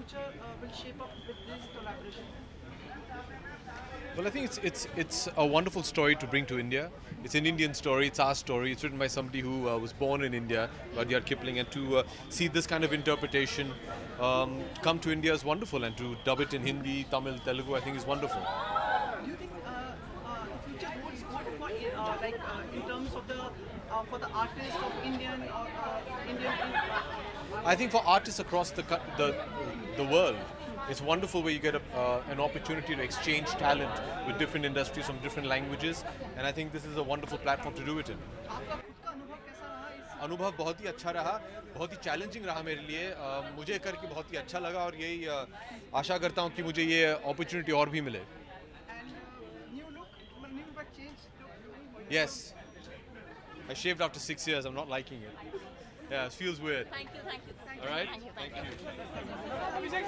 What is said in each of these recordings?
future will shape up with this collaboration? Well, I think it's a wonderful story to bring to India. It's an Indian story. It's our story. It's written by somebody who was born in India, Rudyard Kipling, and to see this kind of interpretation come to India is wonderful. And to dub it in Hindi, Tamil, Telugu, I think is wonderful. Do you think future holds good for in terms of the for the artists of Indian or Indian? I think for artists across the world, it's wonderful where you get an opportunity to exchange talent with different industries from different languages, and I think this is a wonderful platform to do it in. आपका खुद का अनुभव कैसा रहा इस? अनुभव बहुत ही अच्छा रहा, बहुत ही चैलेंजिंग रहा मेरे लिए। मुझे करके बहुत ही अच्छा लगा और यही आशा करता हूँ कि मुझे ये अपॉर्चुनिटी और भी मिले। And new look, new but changed look. Yes, I shaved after 6 years. I'm not liking it. Yeah, it feels weird. Thank you. All right. Thank you. Abhishek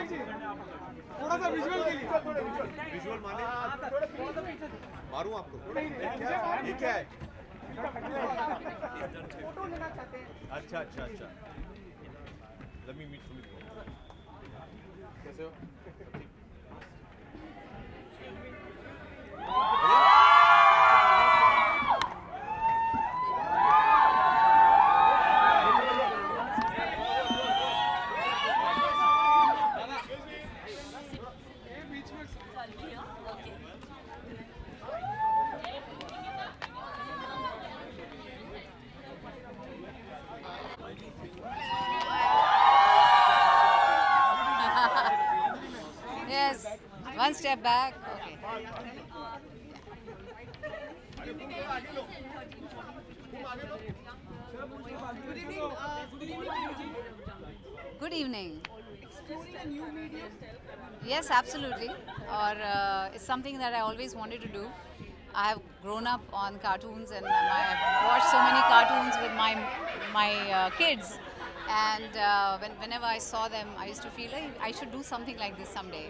ji थोड़ा सा विजुअल के लिए विजुअल माने मारूं आपको? ये क्या है? फोटो लेना चाहते हैं। अच्छा। Let me meet Sumit. कैसे हो? Yes, one step back. Okay. Good evening. Exploring a new medium. Yes, absolutely. Or it's something that I always wanted to do. I have grown up on cartoons and I've watched so many cartoons with my kids. And whenever I saw them, I used to feel like I should do something like this someday.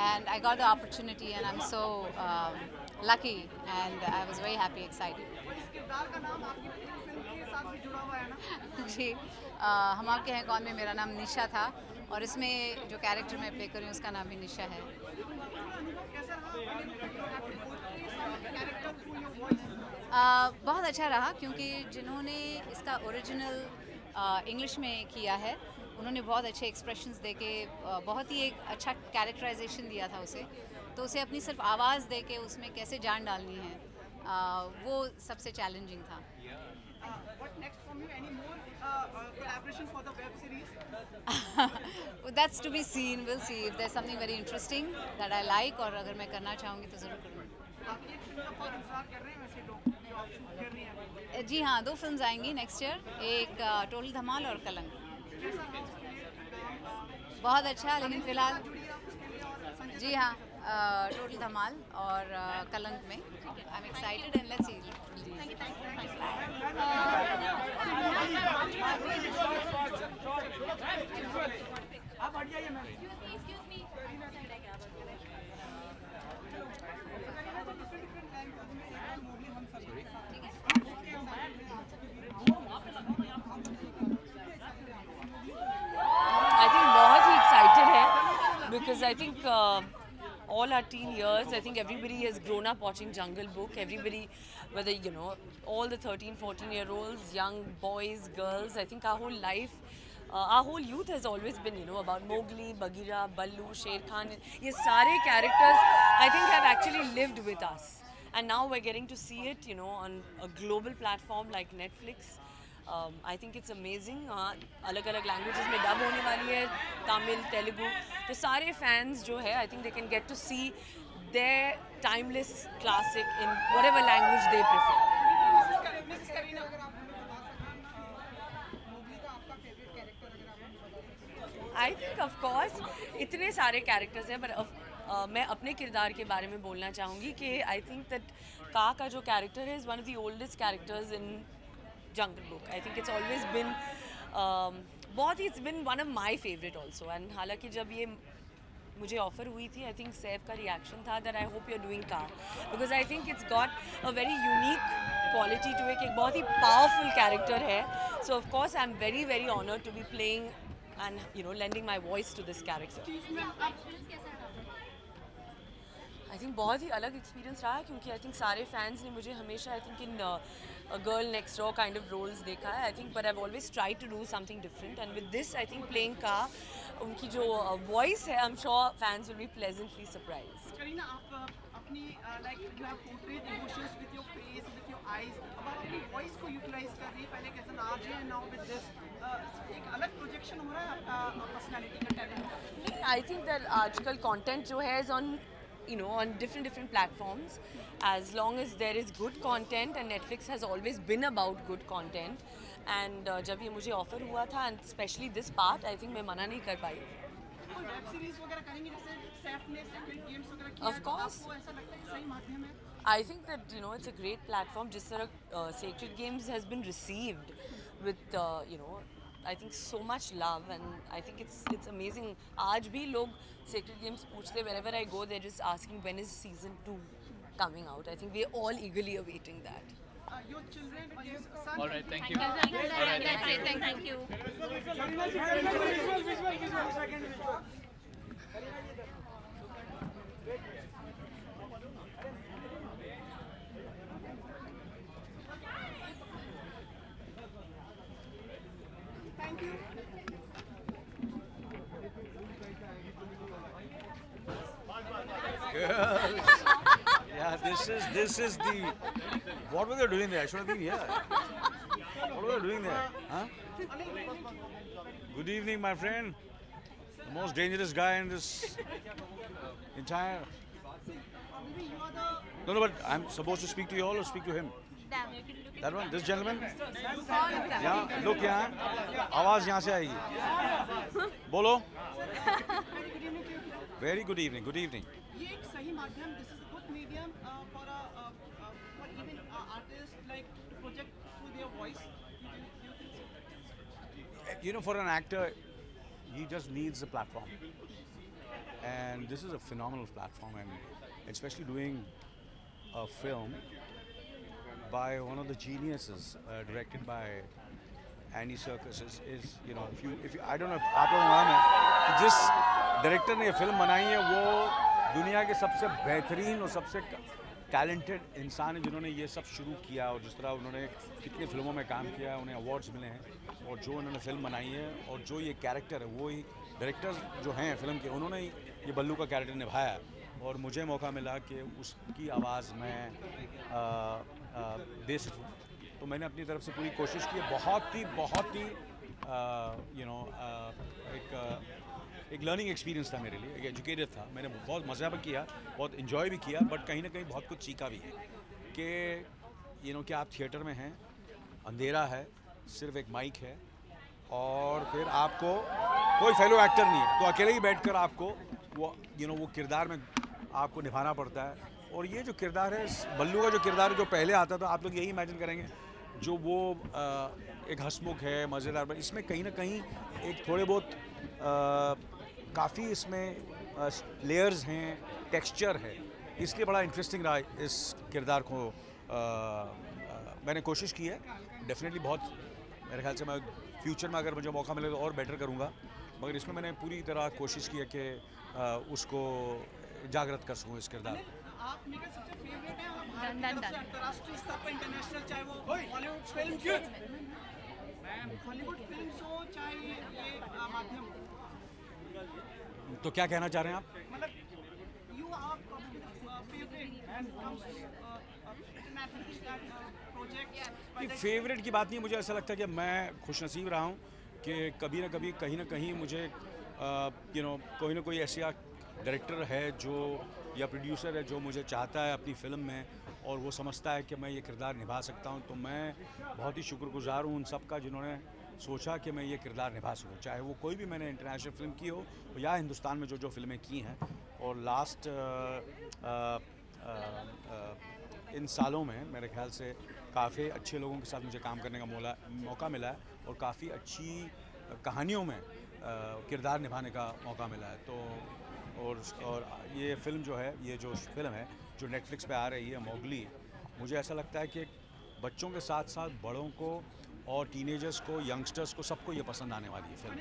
And I got the opportunity, and I'm so lucky, and I was very happy, excited. और इस किरदार का नाम आपकी film के साथ भी जुड़ा हुआ है ना? जी, हम आपके हैं कौन में मेरा नाम निशा था, और इसमें जो कैरेक्टर मैं प्ले कर रही हूँ उसका नाम भी निशा है। कैसा रहा? बहुत अच्छा रहा, क्योंकि जिन्होंने इसका ओरिजिनल इंग्लिश में किया है उन्होंने बहुत अच्छे एक्सप्रेशंस देके बहुत ही एक अच्छा कैरेक्टराइजेशन दिया था उसे, तो उसे अपनी सिर्फ आवाज़ देके उसमें कैसे जान डालनी है वो सबसे चैलेंजिंग था। What next from you? Any more collaboration for the web series? That's to be seen. We'll see if there's something very interesting that I like, और अगर मैं करना चाहूँगी तो ज़रूर करूँगी। आपकी एक फिल्म का बहुत इंतजार कर रहे हैं वैसे लोग जो आप शूट कर रही हैं। जी हाँ, 2 फिल्म्स आएंगी नेक्स्ट ईयर, एक टोटल धमाल और कलंक। कैसा रहा उसके लिए? बहुत अच्छा, लेकिन फिलहाल जी हाँ, टोटल धमाल और कलंक में I am excited and let's see. आप हट जाइए मैम। I think बहुत ही excited है because I think all our teen years, I think everybody has grown up watching Jungle Book. Everybody, whether you know, all the 13, 14-year-olds, young boys, girls, I think our whole life, our whole youth has always been, you know, about Mowgli, Bagheera, Ballu, Sher Khan. ये सारे characters, I think, have actually lived with us. And now we're getting to see it, you know, on a global platform like Netflix. I think it's amazing. अलग-अलग languages में dub होने वाली है, Tamil, Telugu. तो सारे fans जो है, I think they can get to see their timeless classic in whatever language they prefer. Mrs Kareena, अगर आप हमें बता सकें मोगली का आपका फेवरेट कैरेक्टर अगर आप हमें बता सकें। I think of course इतने सारे characters हैं, but मैं अपने किरदार के बारे में बोलना चाहूँगी कि I think that का जो character है is one of the oldest characters in Jungle Book. I think it's always been it's been one of my favorite also. And हालांकि जब ये मुझे ऑफर हुई थी, आई थिंक सैफ का रिएक्शन था that I hope you are doing का, because I think it's got a very unique quality to it, एक बहुत ही पावरफुल कैरेक्टर है. So of course I am very very honoured to be playing and you know lending my voice to this character. I think बहुत ही अलग experience रहा है, क्योंकि आई थिंक सारे फैंस ने मुझे हमेशा I think in girl next door kind of roles देखा है. I think but I have always try to do something different, and with this I think playing का उनकी जो वॉइस है, I am sure fans will be pleasantly surprised. Kareena, आप अपनी like you have portrait emotions with your face, with your eyes, अब आप अपनी voice को यूटिलाइज कर रही है पहले कैसे आज है, नाउ विद दिस एक अलग प्रोजेक्शन हो रहा है आपका पर्सनालिटी का, टैलेंट. आई थिंक दैट आजकल कंटेंट जो है is on on different platforms, as long as there is good content, and Netflix has always been about good content, and जब ये मुझे ऑफर हुआ था, and especially this part, I think मैं मना नहीं कर पाई. कोई वेब सीरीज वगैरह करेंगे जैसे सैफ ने सेक्रेट गेम्स वगैरह किया, Of course. आपको ऐसा लगता है कि सही माध्यम है? I think that it's a great platform. जिस तरह Sacred Games has been received with I think so much love, and I think it's amazing. आज भी लोग Sacred Games पूछते, wherever I go they're just asking when is season 2 coming out. I think we're all eagerly awaiting that. Your children or your son? All right, thank you. Thank you. Thank you. Yeah, this is the. What were they doing there? I should have been here. What were they doing there? Huh? Good evening, my friend. The most dangerous guy in this entire. Maybe you are the No, but I'm supposed to speak to you all or speak to him. That one, this gentleman. Yeah, look यहाँ. आवाज यहाँ से आएगी. बोलो. Very good evening. Good evening. ये एक सही माध्यम, this is a good medium for even artists like project through their voice. You know, for an actor, he just needs a platform, and this is a phenomenal platform, and especially doing a film by one of the geniuses, directed by Andy Serkis is if you I don't know, आप लोगों को मालूम है कि जिस director ने ये film बनाई है वो दुनिया के सबसे बेहतरीन और सबसे टैलेंटेड इंसान है जिन्होंने ये सब शुरू किया, और जिस तरह उन्होंने कितनी फिल्मों में काम किया, उन्हें अवार्ड्स मिले हैं, और जो उन्होंने फिल्म बनाई है और जो ये कैरेक्टर है, वो ही डायरेक्टर जो हैं फिल्म के, उन्होंने ये बल्लू का कैरेक्टर निभाया, और मुझे मौका मिला कि उसकी आवाज़ मैं दे सकूँ. तो मैंने अपनी तरफ से पूरी कोशिश की. बहुत ही एक लर्निंग एक्सपीरियंस था मेरे लिए, एक एजुकेटेड था. मैंने बहुत मज़ा भी किया, बहुत इन्जॉय भी किया, बट कहीं ना कहीं बहुत कुछ सीखा भी है कि कि आप थिएटर में हैं, अंधेरा है, सिर्फ एक माइक है, और फिर आपको कोई फेलो एक्टर नहीं है, तो अकेले ही बैठकर आपको वो किरदार में आपको निभाना पड़ता है. और ये जो किरदार है, बल्लू का जो किरदार है जो पहले आता था, आप लोग यही इमेजिन करेंगे, जो वो एक हंसमुख है, मज़ेदार, पर इसमें कहीं ना कहीं एक थोड़े बहुत काफ़ी इसमें लेयर्स हैं, टेक्सचर है, इसलिए बड़ा इंटरेस्टिंग रहा इस किरदार को. मैंने कोशिश की है, डेफिनेटली बहुत, मेरे ख्याल से मैं फ्यूचर में अगर मुझे मौका मिले तो और बेटर करूँगा, मगर इसमें मैंने पूरी तरह कोशिश की है कि उसको जागृत कर सकूँ इस किरदार. आप मेरे सबसे फेवरेट हैं, और भारत के अंतर्राष्ट्रीय स्तर पर इंटरनेशनल, चाहे वो हॉलीवुड फिल्म हो, चाहे ये माध्यम हो. तो क्या कहना चाह रहे हैं आप? मतलब you are favourite project. Favourite की बात नहीं, मुझे ऐसा लगता है कि मैं खुशनसीब रहा हूँ कि कभी ना कभी कहीं ना कहीं मुझे कोई ना कोई ऐसा डायरेक्टर है जो या प्रोड्यूसर है जो मुझे चाहता है अपनी फ़िल्म में, और वो समझता है कि मैं ये किरदार निभा सकता हूँ. तो मैं बहुत ही शुक्रगुजार हूँ उन सब का जिन्होंने सोचा कि मैं ये किरदार निभा सकूँ, चाहे वो कोई भी मैंने इंटरनेशनल फ़िल्म की हो या हिंदुस्तान में जो फिल्में की हैं. और लास्ट इन सालों में मेरे ख्याल से काफ़ी अच्छे लोगों के साथ मुझे काम करने का मौका मिला है, और काफ़ी अच्छी कहानियों में किरदार निभाने का मौका मिला है. तो और ये फिल्म जो है, ये जो फिल्म है जो नेटफ्लिक्स पे आ रही है मोगली, मुझे ऐसा लगता है कि बच्चों के साथ साथ बड़ों को और टीनेजर्स को, यंगस्टर्स को, सबको ये पसंद आने वाली है फिल्म।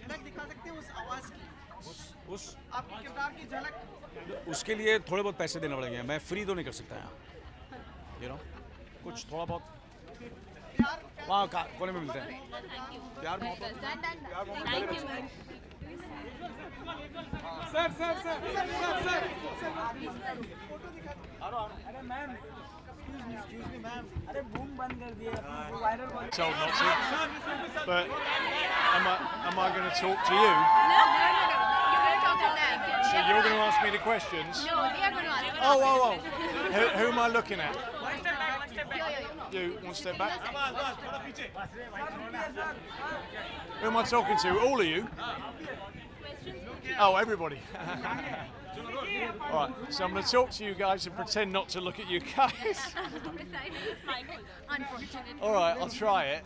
झलक दिखा सकते हैं उस आवाज की, उस आपके किरदार की झलक। उसके लिए थोड़े बहुत पैसे देने पड़ेंगे, मैं फ्री तो नहीं कर सकता यहाँ, कुछ थोड़ा बहुत वहाँ कोने में मिलते हैं। प्यार मोहब्बत सर सर सर सर अरे मैम एक्सक्यूज मी मैम, अरे बूम बंद कर दिए वायरल वाले। Told not to, but am I going to talk to you? No. You're going to talk to them. So you're going to ask me the questions? No, they are going to ask. Oh. Who am I looking at? You, one step back. Who am I talking to? All of you? Oh, everybody. All right, so I'm going to talk to you guys and pretend not to look at you guys. Unfortunately. All right, I'll try it.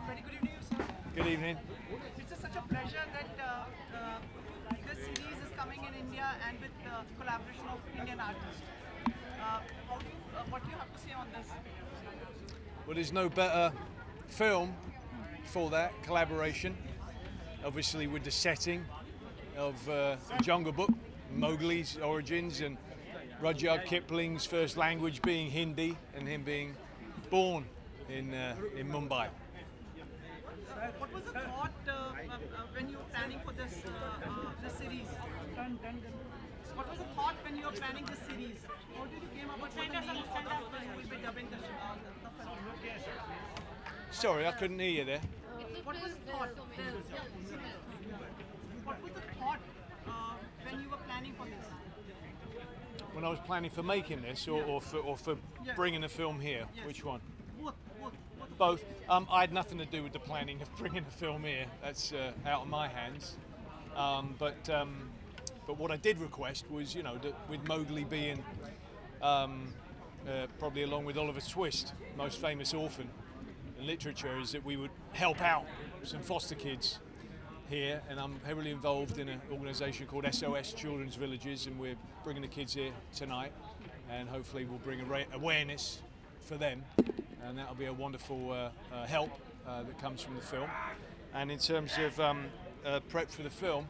Very good evening, sir. Good evening. It's such a pleasure that this series is coming in India and with the collaboration of Indian artists. What do you have to say on this? Well, there's no better film for that collaboration. Obviously, with the setting of the Jungle Book, Mowgli's origins, and Rudyard Kipling's first language being Hindi, and him being born in Mumbai. What was the thought when you were planning for this series? What was the thought when you were planning this series? How did you came up with the name of the person who will be dubbing the film? Sorry, I couldn't hear you there. What was the thought? What was the thought when you were planning for this? When I was planning for making this, or for Yes. bringing the film here, Yes. which one? Both. Both. I had nothing to do with the planning of bringing the film here. That's out of my hands. But what I did request was, that with Mowgli being probably along with Oliver Twist, most famous orphan in literature, is that we would help out some foster kids here, and I'm heavily involved in an organisation called SOS Children's Villages, and we're bringing the kids here tonight, and hopefully we'll bring awareness for them, and that'll be a wonderful help that comes from the film. And in terms of prep for the film,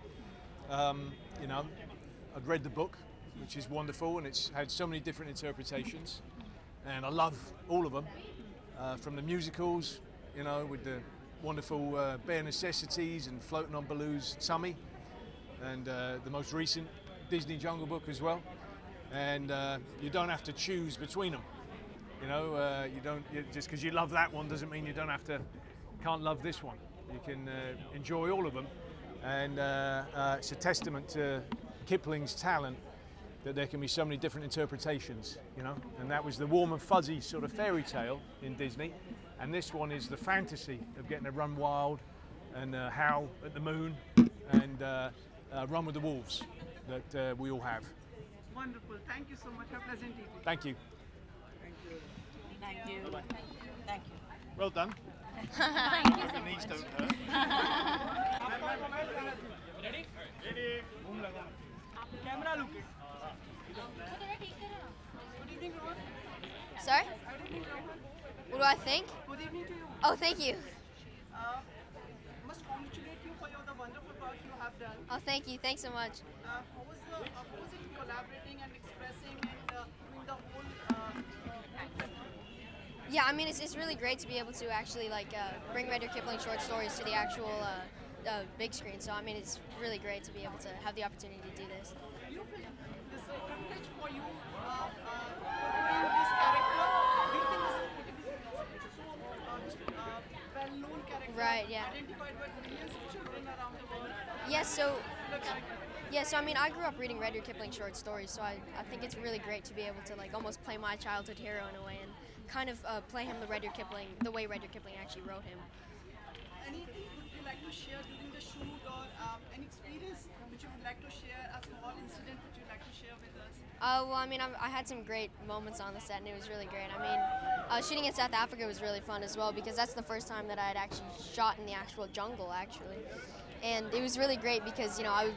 I'd read the book, which is wonderful, and it's had so many different interpretations, and I love all of them, from the musicals, with the wonderful Bare Necessities and Floating on Baloo's Tummy, and the most recent Disney Jungle Book as well. And you don't have to choose between them. Just because you love that one doesn't mean you can't love this one. You can enjoy all of them, and it's a testament to Kipling's talent that there can be so many different interpretations, and that was the warm and fuzzy sort of fairy tale in Disney, and this one is the fantasy of getting to run wild and howl at the moon and run with the wolves that we all have. Wonderful. Thank you so much. Have a pleasant evening. Thank you. Thank you. Thank you. Well done. Thank you so Your knees much. don't hurt. Camera look Sorry? What do I think? Good evening to you. Oh, thank you. Must congratulate you for the wonderful work you have done. Oh, thank you. Thanks so much. How was it collaborating and expressing and doing the whole? Yeah, I mean, it's really great to be able to actually bring Rudyard Kipling short stories to the actual big screen. So I mean, it's really great to be able to have the opportunity to do this. You feel this is a privilege for you portraying this character. Do you think this is so well-known character? Right, yeah. Identified by millions of children around the world. Yes, so The character. Yeah, so I mean, I grew up reading Rudyard Kipling short stories, so I think it's really great to be able to like almost play my childhood hero in a way and kind of play him the way Rudyard Kipling actually wrote him. Anything would you like to share during the shoot, or an experience which you would like to share, a small incident which you'd like to share with us? Well, I mean, I had some great moments on the set, and it was really great. I mean, shooting in South Africa was really fun as well because that's the first time that I had actually shot in the actual jungle, actually. And it was really great because, you know,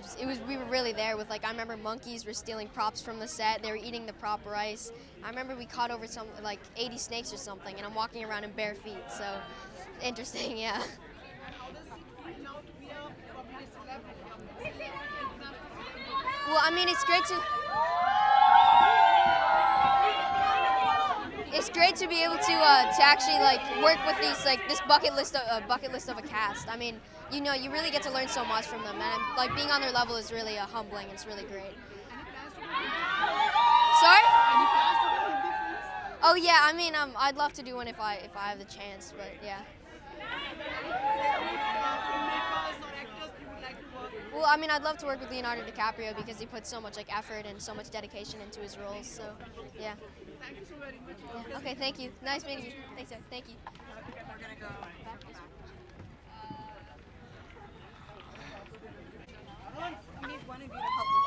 we were really there with, like, I remember monkeys were stealing props from the set. They were eating the prop rice. I remember we caught over some, like, 80 snakes or something, and I'm walking around in bare feet, so interesting, yeah. And how does it feel now to be a public celebrity? Well, I mean, it's great to be able to actually like work with these this bucket list of a cast. I mean, you know, you really get to learn so much from them, and like being on their level is really humbling. It's really great. Sorry? Oh yeah, I mean, I'd love to do one if I have the chance, but yeah. Well, I mean, I'd love to work with Leonardo DiCaprio because he puts so much like effort and so much dedication into his roles. So, yeah. Thank you so very much. Yeah. Okay, thank you. Nice meeting you. Thanks, sir. Thank you. We need one of you to help us.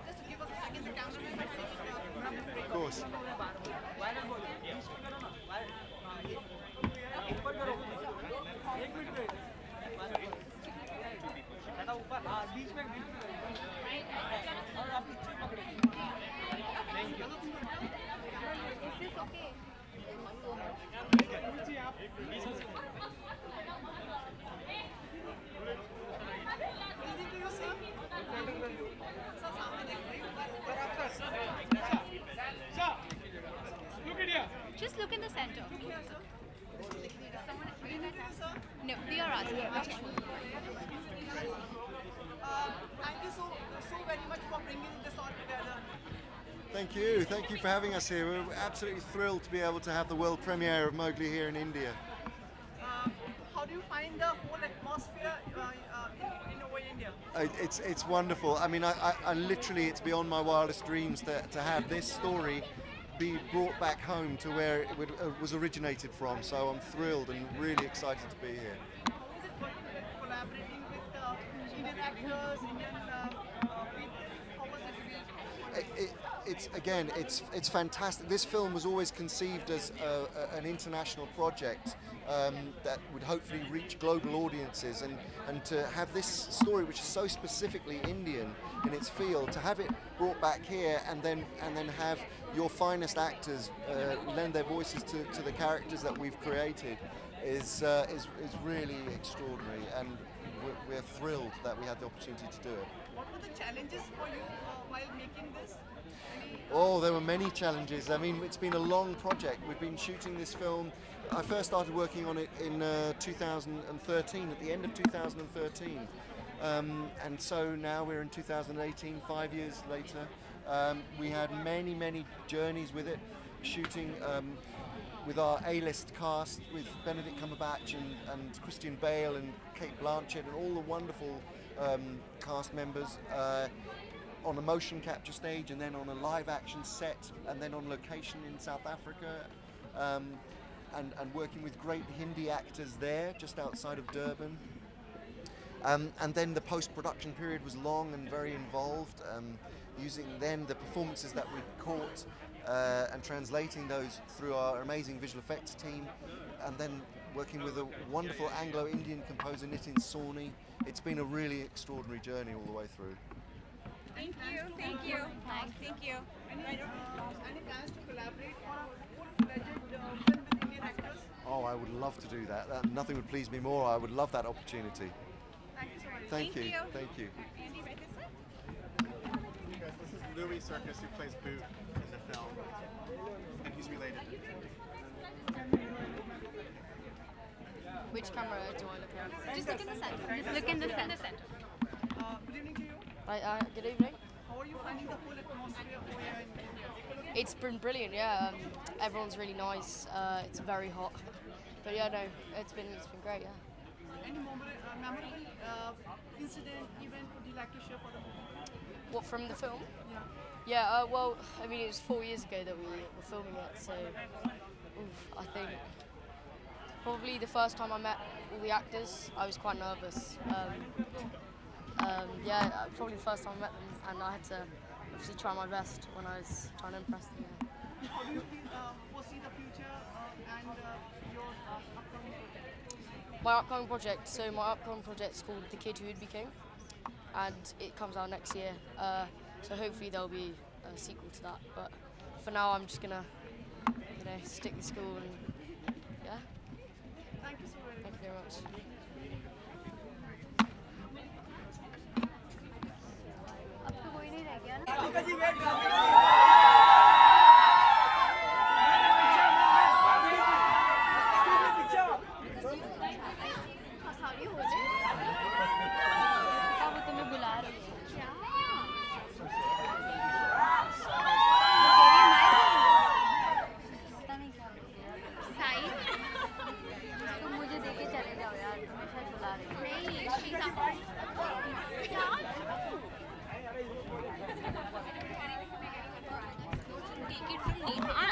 Just to give us a second, the cameraman. Of course. Just look in the center. No, they are asking. Thank you so very much for bringing this all together. Thank you for having us here. We're absolutely thrilled to be able to have the world premiere of Mowgli here in India. How do you find the whole atmosphere in over India? It's wonderful. I mean, I literally, it's beyond my wildest dreams to have this story be brought back home to where it was originated from. So I'm thrilled and really excited to be here. How is it going to collaborating with Indian actors, Indian people? How was it? It's fantastic. This film was always conceived as an international project that would hopefully reach global audiences, and to have this story, which is so specifically Indian in its feel, to have it brought back here and then have your finest actors lend their voices to the characters that we've created is really extraordinary, and we're thrilled that we had the opportunity to do it. What were the challenges for you while making this? Oh, there were many challenges. I mean, it's been a long project. We've been shooting this film. I first started working on it in 2013, at the end of 2013. And so now we're in 2018, 5 years later. We had many journeys with it, shooting with our A-list cast, with Benedict Cumberbatch and Christian Bale and Kate Blanchett and all the wonderful cast members. On a motion capture stage, and then on a live action set, and then on location in South Africa, and working with great Hindi actors there just outside of Durban. And then the post-production period was long and very involved, using then the performances that we caught and translating those through our amazing visual effects team, and then working with a wonderful Anglo-Indian composer, Nitin Sawhney. It's been a really extraordinary journey all the way through. Thank you. Thank you. Thank you. Any plans to collaborate on a full-fledged film with Indian actors? Oh, I would love to do that. Nothing would please me more. I would love that opportunity. Thank you so much. Thank you. Thank you. Andy, right this way. This is Louis Circus, who plays Boot in the film, and he's related. Which camera do you want to look at? Just look in the center. Look in the center. Good evening to you. Good evening. How are you finding the whole atmosphere over here in India? It's been brilliant, yeah. Everyone's really nice. It's very hot. But yeah, no, it's been great. Yeah. Any memorable incident, event would you like to share for the movie? What, from the film? Yeah. Yeah, well, I mean, it was 4 years ago that we were filming it, so I think probably the first time I met all the actors, I was quite nervous. Yeah, probably the first time I met them, and I had to obviously try my best when I was trying to impress them. Yeah. How do you foresee the future and your upcoming project? My upcoming project, so my upcoming project is called The Kid Who Would Be King, and it comes out next year. So hopefully there'll be a sequel to that. But for now, I'm just gonna, stick to school and yeah. Thank you so very much. Thank you very much.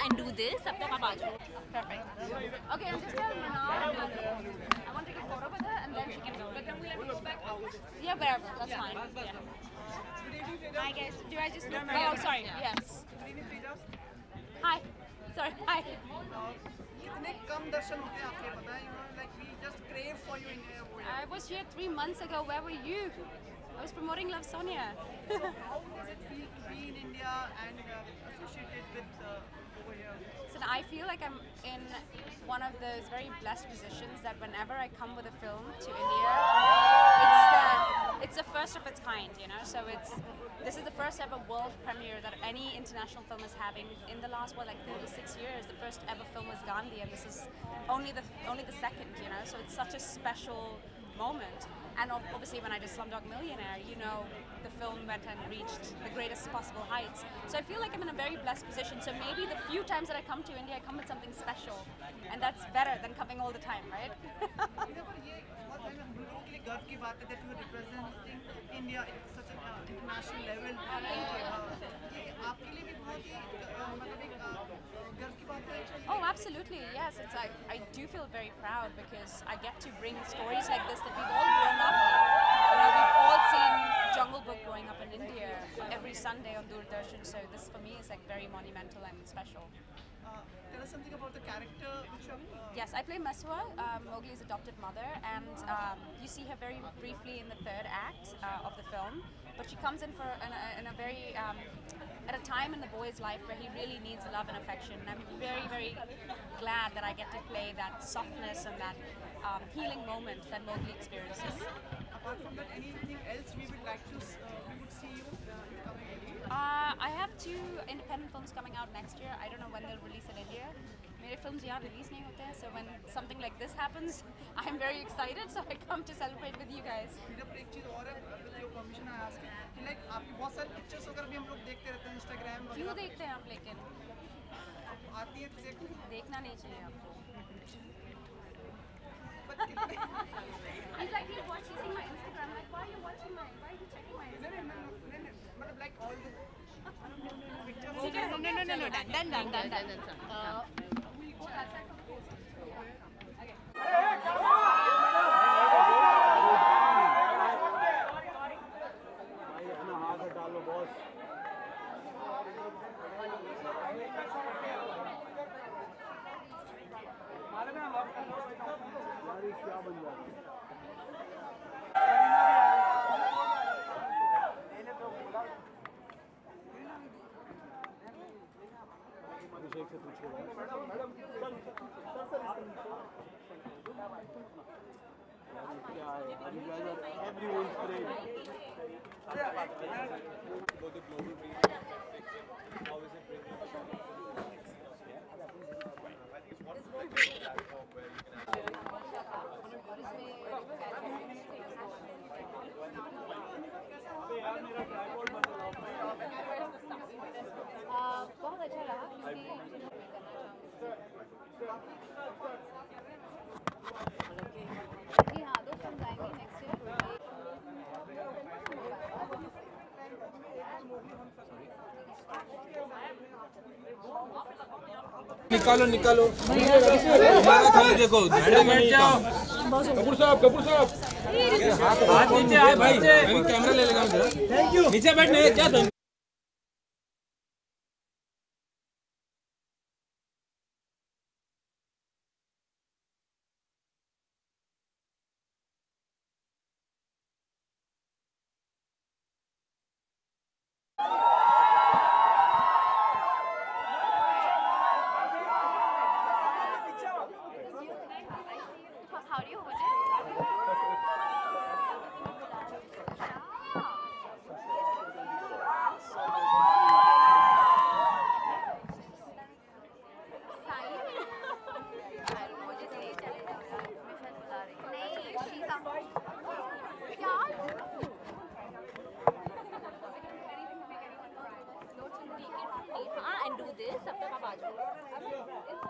And do this. Perfect. Okay, I'm just telling her now. I want to take a photo with her and then she can go. But then we have to go back out. Yeah, wherever. That's fine. Yeah. Hi guys. Do I just? Oh, sorry. Yes. Hi. Sorry. Hi. कितने कम दर्शन होते हैं आपके पता है? Like we just crave for you in here. I was here 3 months ago. Where were you? I was promoting Love Sonia. So how does it feel to be in India and associated with over here? So I feel like I'm in one of those very blessed positions that whenever I come with a film to India, it's the first of its kind, So this is the first ever world premiere that any international film is having in the last 36 years. The first ever film was Gandhi, and this is only the second, So it's such a special moment. And obviously when I did Slumdog Millionaire, the film went and reached the greatest possible heights. So I feel like I'm in a very blessed position. So maybe the few times that I come to India, I come with something special. And that's better than coming all the time, right? गर्व की बात है that you are representing India at such an international level. ये आपके लिए भी बहुत ही मतलब एक गर्व की बात है. Oh, absolutely, yes. I do feel very proud because I get to bring stories like this that we've all grown up with. We've all seen Jungle Book growing up in India every Sunday on Doordarshan. So this for me is very monumental and special. Tell us something about the character which you Yes, I play Maswa, Mowgli's adopted mother, and you see her very briefly in the third act of the film. But she comes in at a time in the boy's life where he really needs love and affection. And I'm very, very glad that I get to play that softness and that healing moment that Mowgli experiences. Apart from that, anything else we would like to see you in the coming year? I have 2 independent films coming out next year. I don't know when they'll release in India. मेरे films यहाँ release नहीं होते हैं, so when something like this happens, I'm very excited. So I come to celebrate with you guys. एक चीज़ और है, with your permission I ask कि like आपकी बहुत सारी pictures अगर भी हम लोग देखते रहते हैं Instagram वगैरह. क्यों देखते हैं आप लेकिन? आती है तो देखना नहीं चाहिए आपको. He's like, he's watching my Instagram. Like, why are you watching why are you checking my Instagram? No, like all the pictures. No, done. Everyone's great. बहुत अच्छा रहा क्योंकि निकालो निकालो हमारा खाली देखो बैठ जाओ कपूर साहब हाथ नीचे हाथ भाई कैमरा ले लेगा थैंक यू नीचे बैठने क्या and do this तब तक आप आ जाओ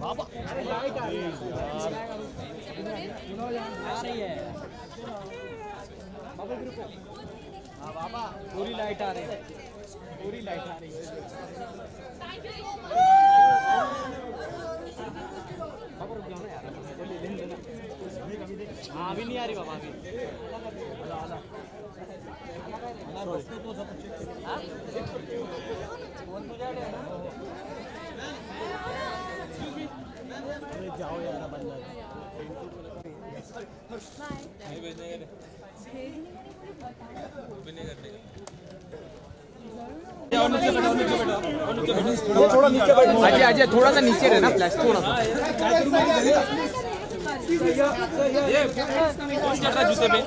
बाबा लाइट आ रही है हाँ बाबा पूरी लाइट आ रही है पूरी लाइट आ रही है हाँ अभी नहीं आ रही बाबा अभी जाओ यार बंदा नहीं भेजने थोड़ा नीचे बैठो अजय थोड़ा सा नीचे रहना प्लस थोड़ा सा ये कौन चढ़ रहा जूते पे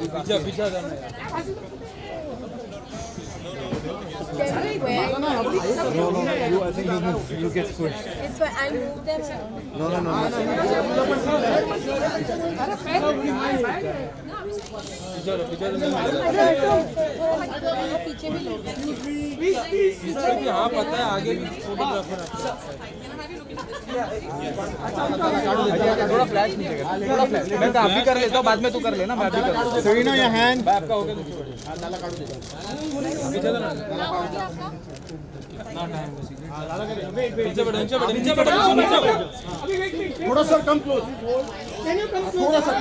पीछे पीछे No, I think you get pushed. It's fine. I'll move them. No. पीछे भी लोग हाँ पता है आगे भी फोटोग्राफर थोड़ा फ्लैश नीचे कर थोड़ा फ्लैश मैं तो आप भी कर लेता हूँ बाद में तू कर लेना मैं भी कर so you know your hand आपका हो गया हां लाला काट दे पीछे ना नीचे बैठ थोड़ा सा कम क्लोज थोड़ा सा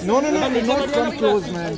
no not come close man